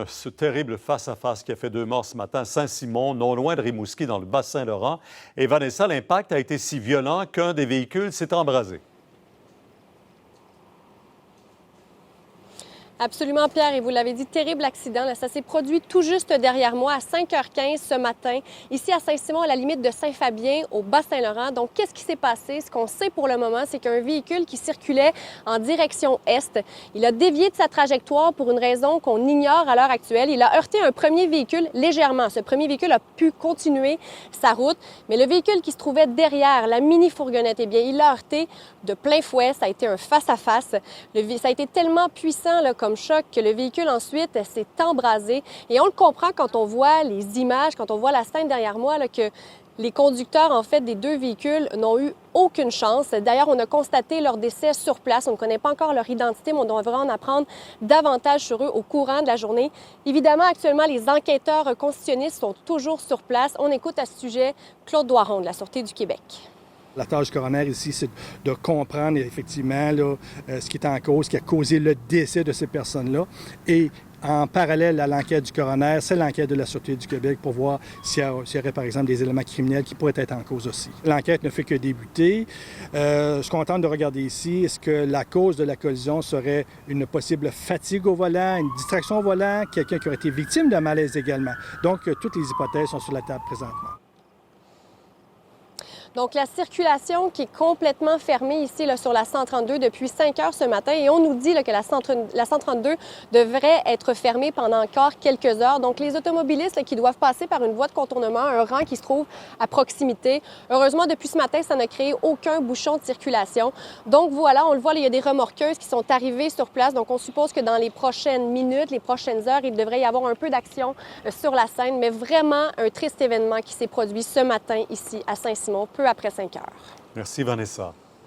ce terrible face-à-face qui a fait 2 morts ce matin à Saint-Simon, non loin de Rimouski, dans le Bas-Saint-Laurent. Et Vanessa, l'impact a été si violent qu'un des véhicules s'est embrasé. Absolument, Pierre, et vous l'avez dit, terrible accident. Là, ça s'est produit tout juste derrière moi à 5h15 ce matin, ici à Saint-Simon, à la limite de Saint-Fabien, au Bas-Saint-Laurent. Donc, qu'est-ce qui s'est passé? Ce qu'on sait pour le moment, c'est qu'un véhicule qui circulait en direction est, il a dévié de sa trajectoire pour une raison qu'on ignore à l'heure actuelle. Il a heurté un premier véhicule légèrement. Ce premier véhicule a pu continuer sa route, mais le véhicule qui se trouvait derrière, la mini-fourgonnette, eh bien, il l'a heurté de plein fouet. Ça a été un face-à-face. Ça a été tellement puissant là, comme choc que le véhicule ensuite s'est embrasé. Et on le comprend quand on voit les images, quand on voit la scène derrière moi, là, que les conducteurs, en fait, des 2 véhicules n'ont eu aucune chance. D'ailleurs, on a constaté leur décès sur place. On ne connaît pas encore leur identité, mais on devrait en apprendre davantage sur eux au courant de la journée. Évidemment, actuellement, les enquêteurs constitutionnistes sont toujours sur place. On écoute à ce sujet Claude Doiron de la Sûreté du Québec. La tâche du coroner ici, c'est de comprendre effectivement là, ce qui est en cause, ce qui a causé le décès de ces personnes-là. Et en parallèle à l'enquête du coroner, c'est l'enquête de la Sûreté du Québec pour voir s'il y aurait, par exemple, des éléments criminels qui pourraient être en cause aussi. L'enquête ne fait que débuter. Je suis content de regarder ici. Est-ce que la cause de la collision serait une possible fatigue au volant, une distraction au volant, quelqu'un qui aurait été victime d'un malaise également? Donc, toutes les hypothèses sont sur la table présentement. Donc, la circulation qui est complètement fermée ici là, sur la 132 depuis 5 heures ce matin. Et on nous dit là, que la 132 devrait être fermée pendant encore quelques heures. Donc, les automobilistes là, qui doivent passer par une voie de contournement, un rang qui se trouve à proximité. Heureusement, depuis ce matin, ça n'a créé aucun bouchon de circulation. Donc, voilà, on le voit, là, il y a des remorqueuses qui sont arrivées sur place. Donc, on suppose que dans les prochaines minutes, les prochaines heures, il devrait y avoir un peu d'action sur la scène. Mais vraiment, un triste événement qui s'est produit ce matin ici à Saint-Simon, peu après 5 heures. Merci, Vanessa.